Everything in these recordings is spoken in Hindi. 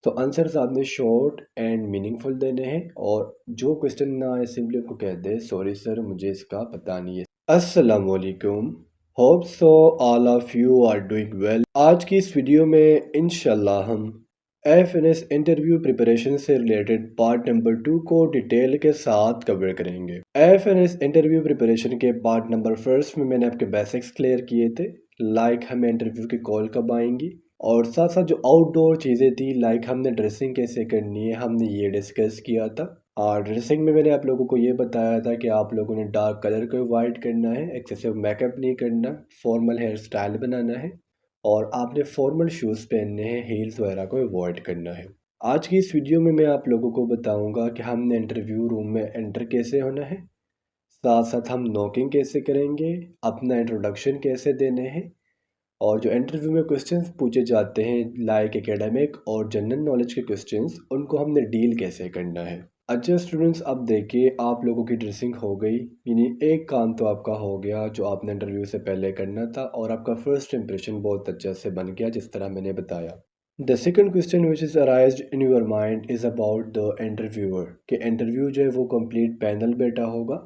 तो आंसर्स आपने शॉर्ट एंड मीनिंगफुल देने हैं और जो क्वेश्चन ना आए सिंपली उनको कह दे सॉरी सर मुझे इसका पता नहीं है। अस्सलाम वालेकुम, hope so all of you are doing well. आज की इस वीडियो में इंशाल्लाह हम एफएनएस इंटरव्यू प्रिपरेशन से रिलेटेड पार्ट नंबर 2 को डिटेल के साथ कवर करेंगे। एफएनएस इंटरव्यू प्रिपरेशन के पार्ट नंबर फर्स्ट में मैंने आपके बेसिक्स क्लियर किए थे, लाइक हमें इंटरव्यू की कॉल कब आएंगी और साथ साथ जो आउटडोर चीज़ें थी लाइक हमने ड्रेसिंग कैसे करनी है हमने ये डिस्कस किया था। और ड्रेसिंग में मैंने आप लोगों को ये बताया था कि आप लोगों ने डार्क कलर को अवॉइड करना है, एक्सेसिव मेकअप नहीं करना, फॉर्मल हेयर स्टाइल बनाना है और आपने फॉर्मल शूज़ पहनने हैं, हील्स वगैरह को अवॉइड करना है। आज की इस वीडियो में मैं आप लोगों को बताऊंगा कि हमने इंटरव्यू रूम में एंटर कैसे होना है, साथ साथ हम नॉकिंग कैसे करेंगे, अपना इंट्रोडक्शन कैसे देने हैं और जो इंटरव्यू में क्वेश्चंस पूछे जाते हैं लाइक एकेडमिक और जनरल नॉलेज के क्वेश्चंस उनको हमने डील कैसे करना है। अच्छा स्टूडेंट्स, अब देखिए आप लोगों की ड्रेसिंग हो गई, यानी एक काम तो आपका हो गया जो आपने इंटरव्यू से पहले करना था और आपका फर्स्ट इंप्रेशन बहुत अच्छा से बन गया जिस तरह मैंने बताया। The second question which is arised in your mind is about the interviewer कि इंटरव्यू जो है वो कंप्लीट पैनल बैठा होगा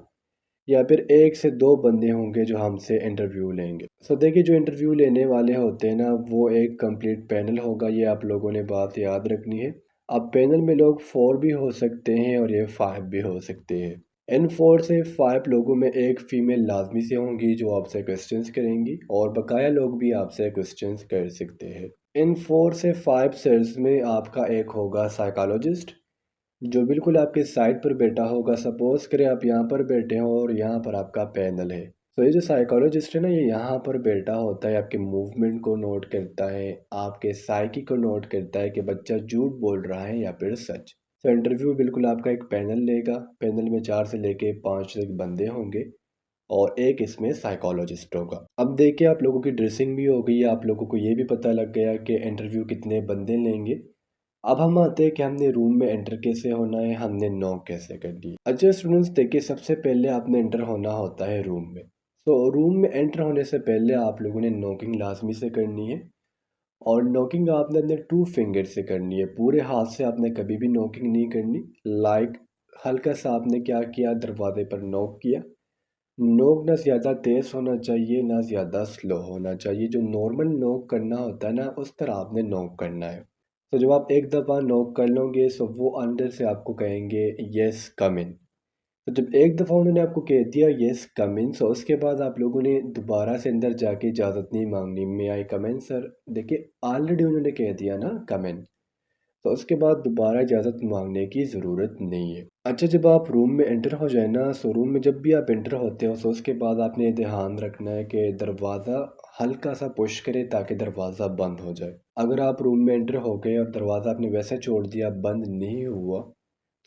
या फिर एक से दो बंदे होंगे जो हमसे इंटरव्यू लेंगे। सो देखिए जो इंटरव्यू लेने वाले होते हैं ना वो एक कंप्लीट पैनल होगा, ये आप लोगों ने बात याद रखनी है। अब पैनल में लोग 4 भी हो सकते हैं और ये 5 भी हो सकते हैं। इन 4 से 5 लोगों में एक फ़ीमेल लाजमी से होंगी जो आपसे क्वेश्चंस करेंगी और बकाया लोग भी आपसे क्वेश्चंस कर सकते हैं। इन 4 से 5 सर्स में आपका एक होगा साइकोलॉजिस्ट जो बिल्कुल आपके साइड पर बैठा होगा। सपोज करें आप यहाँ पर बैठे हो और यहाँ पर आपका पैनल है, तो ये जो साइकोलॉजिस्ट है ना ये यहाँ पर बैठा होता है, आपके मूवमेंट को नोट करता है, आपके साइकी को नोट करता है कि बच्चा झूठ बोल रहा है या फिर सच। तो इंटरव्यू बिल्कुल आपका एक पैनल लेगा, पैनल में 4 से लेके 5 तक बंदे होंगे और एक इसमें साइकोलॉजिस्ट होगा। अब देखिए आप लोगों की ड्रेसिंग भी हो गई, आप लोगों को ये भी पता लग गया कि इंटरव्यू कितने बंदे लेंगे। अब हम आते हैं कि हमने रूम में एंटर कैसे होना है, हमने नॉक कैसे करनी है। अच्छा स्टूडेंट्स देखिए सबसे पहले आपने एंटर होना होता है रूम में। तो रूम में एंटर होने से पहले आप लोगों ने नॉकिंग लाजमी से करनी है और नॉकिंग आपने अपने 2 फिंगर से करनी है, पूरे हाथ से आपने कभी भी नॉकिंग नहीं करनी। लाइक हल्का सा आपने क्या किया, दरवाजे पर नॉक किया। नॉक ना ज़्यादा तेज़ होना चाहिए ना ज़्यादा स्लो होना चाहिए, जो नॉर्मल नॉक करना होता है ना उस तरह आपने नॉक करना है। तो जब आप एक दफ़ा नॉक कर लोगे तो वो अंदर से आपको कहेंगे यस कम इन। तो जब एक दफ़ा उन्होंने आपको कह दिया यस कम इन, तो उसके बाद आप लोगों ने दोबारा से अंदर जाके इजाज़त नहीं मांगनी, मे आई कम इन सर। देखिए ऑलरेडी उन्होंने कह दिया ना कम इन, तो उसके बाद दोबारा इजाज़त मांगने की ज़रूरत नहीं है। अच्छा जब आप रूम में एंटर हो जाए ना, सो रूम में जब भी आप एंटर होते हो तो उसके बाद आपने ध्यान रखना है कि दरवाज़ा हल्का सा पुश करे ताकि दरवाज़ा बंद हो जाए। अगर आप रूम में एंटर हो गए और दरवाज़ा आपने वैसे छोड़ दिया, बंद नहीं हुआ,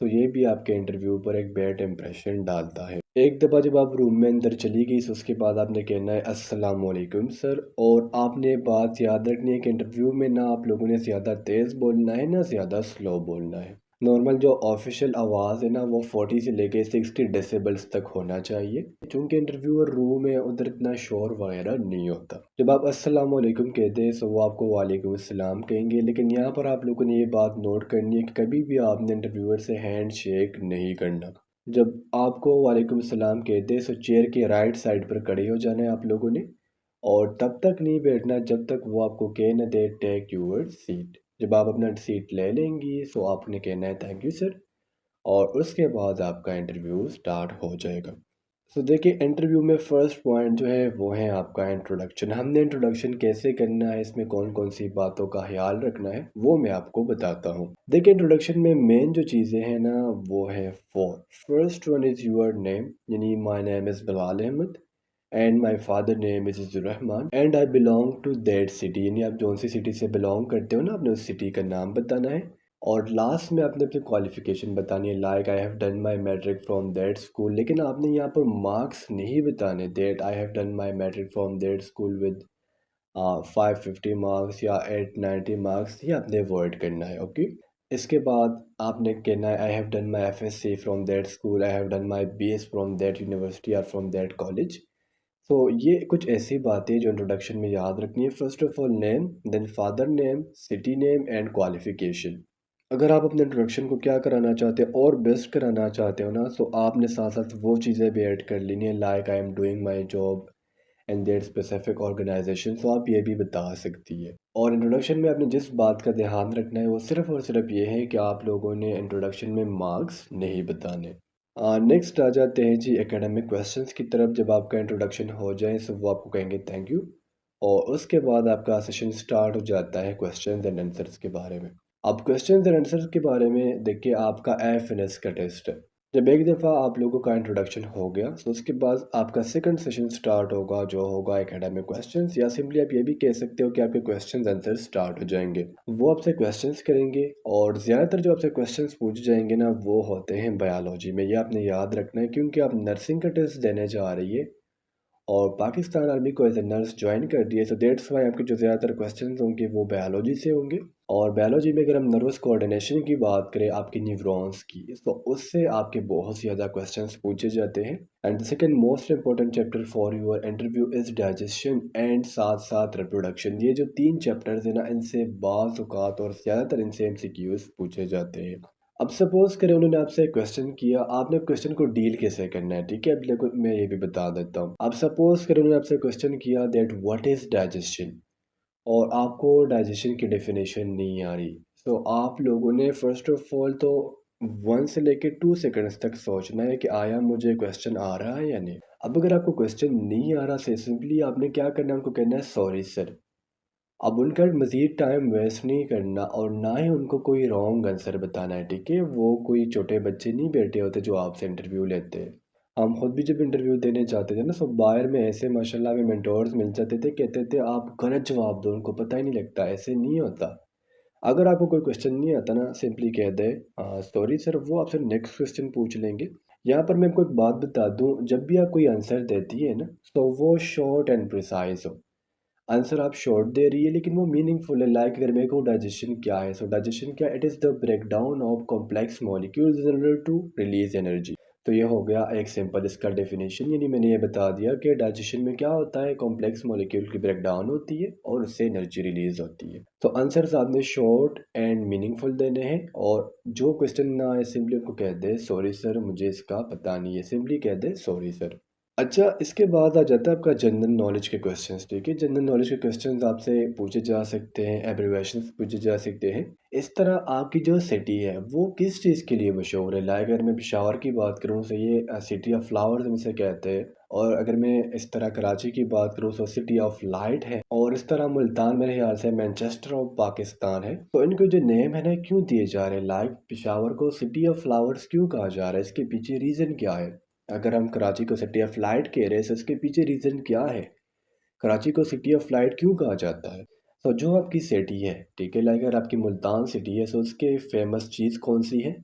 तो ये भी आपके इंटरव्यू पर एक बैड इंप्रेशन डालता है। एक दफ़ा जब आप रूम में अंदर चली गई तो उसके बाद आपने कहना है अस्सलाम वालेकुम सर, और आपने बात याद रखनी है कि इंटरव्यू में ना आप लोगों ने ज़्यादा तेज़ बोलना है ना ज़्यादा स्लो बोलना है। नॉर्मल जो ऑफिशियल आवाज़ है ना वो 40 से लेके 60 डेसिबल्स तक होना चाहिए, चूँकि इंटरव्यूअर रूम है उधर इतना शोर वगैरह नहीं होता। जब आप अस्सलाम वालेकुम कहते हैं तो वो आपको वालेकुम अस्सलाम कहेंगे, लेकिन यहाँ पर आप लोगों ने ये बात नोट करनी है कि कभी भी आपने इंटरव्यूअर से हैंड शेक नहीं करना। जब आपको वालेकुम सलाम कहते हैं तो चेयर के राइट साइड पर खड़े हो जाना है आप लोगों ने और तब तक नहीं बैठना जब तक वो आपको कह न दे टेक यूर सीट। जब आप अपना सीट ले लेंगी तो आपने कहना है थैंक यू सर और उसके बाद आपका इंटरव्यू स्टार्ट हो जाएगा। तो देखिए इंटरव्यू में फ़र्स्ट पॉइंट जो है वो है आपका इंट्रोडक्शन। हमने इंट्रोडक्शन कैसे करना है, इसमें कौन कौन सी बातों का ख्याल रखना है वो मैं आपको बताता हूँ। देखिए इंट्रोडक्शन में मेन जो चीज़ें हैं ना वो है four. First one is your name, यानी my name is Bilal Ahmed and my father name is Rahman and I belong to that city, यानी आप जौन सी सिटी से बिलोंग करते हो ना आपने उस सिटी का नाम बताना है। और लास्ट में आपने अपनी क्वालिफ़िकेशन बतानी है, like I have done my matric from that school, लेकिन आपने यहाँ पर मार्क्स नहीं बताने, that I have done my matric from that school with 550 marks या 890 मार्क्स, ये आपने अवॉइड करना है। ओके, इसके बाद आपने कहना है I have done my FSc from that school, I have done my BS from that university or from that college. तो ये कुछ ऐसी बातें जो इंट्रोडक्शन में याद रखनी है। First of all name, then father name, city name and qualification. अगर आप अपने इंट्रोडक्शन को क्या कराना चाहते हो और बेस्ट कराना चाहते हो ना, तो आपने साथ साथ वो चीज़ें भी ऐड कर लेनी है, like I am doing my job and their specific organisation, तो आप ये भी बता सकती है। और इंट्रोडक्शन में आपने जिस बात का ध्यान रखना है वो सिर्फ और सिर्फ ये है कि आप लोगों ने इंट्रोडक्शन में मार्क्स नहीं बताने। नेक्स्ट आ जाते हैं जी एकेडमिक क्वेश्चंस की तरफ। जब आपका इंट्रोडक्शन हो जाए तो वो आपको कहेंगे थैंक यू, और उसके बाद आपका सेशन स्टार्ट हो जाता है क्वेश्चंस एंड आंसर्स के बारे में। अब क्वेश्चंस एंड आंसर्स के बारे में देखिए, आपका एफएनएस का टेस्ट है। जब एक दफ़ा आप लोगों का इंट्रोडक्शन हो गया तो उसके बाद आपका सेकंड सेशन स्टार्ट होगा, जो होगा एकेडमिक क्वेश्चंस, या सिंपली आप ये भी कह सकते हो कि आपके क्वेश्चंस आंसर स्टार्ट हो जाएंगे। वो आपसे क्वेश्चंस करेंगे, और ज़्यादातर जो आपसे क्वेश्चंस पूछे जाएंगे ना, वो होते हैं बायोलॉजी में। ये आपने याद रखना है, क्योंकि आप नर्सिंग का टेस्ट देने जा रही है और पाकिस्तान आर्मी को एज ए नर्स ज्वाइन कर दिया, तो दैट्स वाई आपके जो ज़्यादातर क्वेश्चंस होंगे वो बायोलॉजी से होंगे। और बायोलॉजी में अगर हम नर्वस कोऑर्डिनेशन की बात करें, आपकी न्यूरॉन्स की, तो उससे आपके बहुत ज़्यादा क्वेश्चंस पूछे जाते हैं। And the second most important chapter for your interview is digestion and साथ साथ रिप्रोडक्शन। ये जो 3 चैप्टर्स हैं ना, इनसे बाज़ औक़ात और ज़्यादातर इनसे एमसीक्यूज़ पूछे जाते हैं। अब सपोज करें उन्होंने आपसे एक क्वेश्चन किया, आपने क्वेश्चन को डील कैसे करना है, ठीक है। अब देखो मैं ये भी बता देता हूँ। अब सपोज करें उन्होंने आपसे क्वेश्चन किया दैट व्हाट इज़ डाइजेशन, और आपको डाइजेशन की डेफिनेशन नहीं आ रही, तो आप लोगों ने फर्स्ट ऑफ ऑल तो 1 से लेके 2 सेकंड्स तक सोचना है कि आया मुझे क्वेश्चन आ रहा है या नहीं। अब अगर आपको क्वेश्चन नहीं आ रहा, से सिंपली आपने क्या करना है, उनको कहना है सॉरी सर। अब उनका मज़ीद टाइम वेस्ट नहीं करना, और ना ही उनको कोई रॉन्ग आंसर बताना है, ठीक है। वो कोई छोटे बच्चे नहीं बैठे होते जो आपसे इंटरव्यू लेते हैं। हम खुद भी जब इंटरव्यू देने जाते थे ना, तो बाहर में ऐसे माशाल्लाह में मेंटोर्स मिल जाते थे, कहते थे आप गलत जवाब दो, उनको पता ही नहीं लगता। ऐसे नहीं होता। अगर आपको कोई क्वेश्चन नहीं आता ना, सिंपली कह दे सॉरी सर, वो आपसे नेक्स्ट क्वेश्चन पूछ लेंगे। यहाँ पर मैं आपको एक बात बता दूँ, जब भी आप कोई आंसर देती है ना, तो वो शॉर्ट एंड प्रिसाइज हो। आंसर आप शॉर्ट दे रही है लेकिन वो मीनिंगफुल है। लाइक अगर मेरे को डाइजेशन क्या है, सो डाइजेशन क्या, it is the breakdown of complex molecules in order to release energy. तो ये हो गया एक सिंपल इसका डेफिनेशन, यानी मैंने ये बता दिया कि डाइजेशन में क्या होता है, कॉम्प्लेक्स मॉलिक्यूल की ब्रेकडाउन होती है और उससे एनर्जी रिलीज होती है। तो आंसर्स आपने शॉर्ट एंड मीनिंगफुल देने हैं, और जो क्वेश्चन ना आए सिंपली उनको कह दे सॉरी सर मुझे इसका पता नहीं है, सिंपली कह दे सॉरी सर। अच्छा, इसके बाद आ जाता है आपका जनरल नॉलेज के क्वेश्चंस, ठीक है। जनरल नॉलेज के क्वेश्चंस आपसे पूछे जा सकते हैं, एब्रिविएशंस पूछे जा सकते हैं। इस तरह आपकी जो सिटी है वो किस चीज़ के लिए मशहूर है। लाइक अगर मैं पेशावर की बात करूँ तो ये सिटी ऑफ फ्लावर्स इसे कहते हैं, और अगर मैं इस तरह कराची की बात करूँ तो सिटी ऑफ लाइट है, और इस तरह मुल्तान मेरे ख्याल से मैनचेस्टर ऑफ पाकिस्तान है। तो इनको जो नेम है ना, क्यों दिए जा रहे हैं, लाइक पेशावर को सिटी ऑफ फ्लावर्स क्यों कहा जा रहा है, इसके पीछे रीज़न क्या है। अगर हम कराची को सिटी ऑफ लाइट कह रहे हैं तो इसके पीछे रीज़न क्या है, कराची को सिटी ऑफ लाइट क्यों कहा जाता है। तो जो आपकी सिटी है, ठीक है, लाइक अगर आपकी मुल्तान सिटी है तो उसके फेमस चीज़ कौन सी है,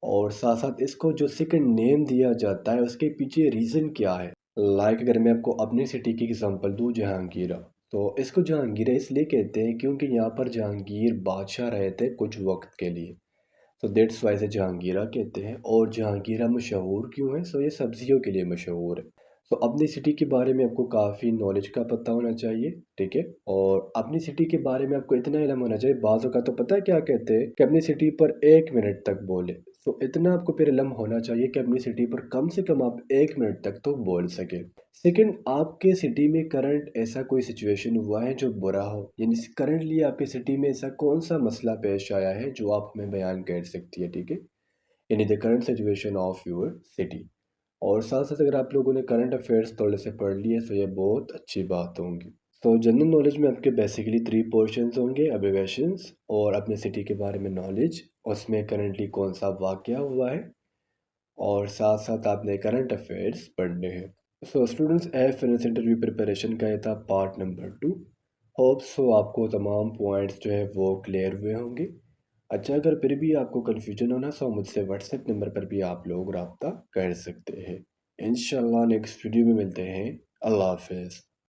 और साथ साथ इसको जो सेकंड नेम दिया जाता है उसके पीछे रीज़न क्या है। लाइक अगर मैं आपको अपनी सिटी की एग्जांपल दूँ, जहांगीरा, तो इसको जहांगीरा इसलिए कहते हैं क्योंकि यहाँ पर जहांगीर बादशाह रहे थे कुछ वक्त के लिए, तो दैट्स वाई से जहांगीरा कहते हैं। और जहांगीरा मशहूर क्यों है, सो ये सब्जियों के लिए मशहूर है। तो अपनी सिटी के बारे में आपको काफ़ी नॉलेज का पता होना चाहिए, ठीक है। और अपनी सिटी के बारे में आपको इतना इल्म होना चाहिए, बाज़ों का तो पता है क्या कहते हैं कि अपनी सिटी पर 1 मिनट तक बोले। तो इतना आपको फिर इल्म होना चाहिए कि अपनी सिटी पर कम से कम आप 1 मिनट तक तो बोल सके। सेकंड, आपके सिटी में करंट ऐसा कोई सिचुएशन हुआ है जो बुरा हो, यानी करंटली आपके सिटी में ऐसा कौन सा मसला पेश आया है जो आप हमें बयान कर सकती है, ठीक है। यानी the current situation of your city. और साथ साथ अगर आप लोगों ने करंट अफेयर्स थोड़े से पढ़ लिए तो ये बहुत अच्छी बात होंगी। तो जनरल नॉलेज में आपके बेसिकली 3 पोर्शंस होंगे, अब्रिविएशंस और अपने सिटी के बारे में नॉलेज, उसमें करंटली कौन सा वाक़या हुआ है, और साथ साथ आपने करंट अफेयर्स पढ़ने हैं। So students, F interview preparation का ये था पार्ट नंबर 2। होप सो आपको तमाम पॉइंट्स जो है वो क्लियर हुए होंगे। अच्छा, अगर फिर भी आपको कन्फ्यूजन हो ना, तो मुझसे व्हाट्सएप नंबर पर भी आप लोग रब्ता कर सकते हैं। इंशाल्लाह नेक्स्ट वीडियो में मिलते हैं। अल्लाह हाफ़िज़।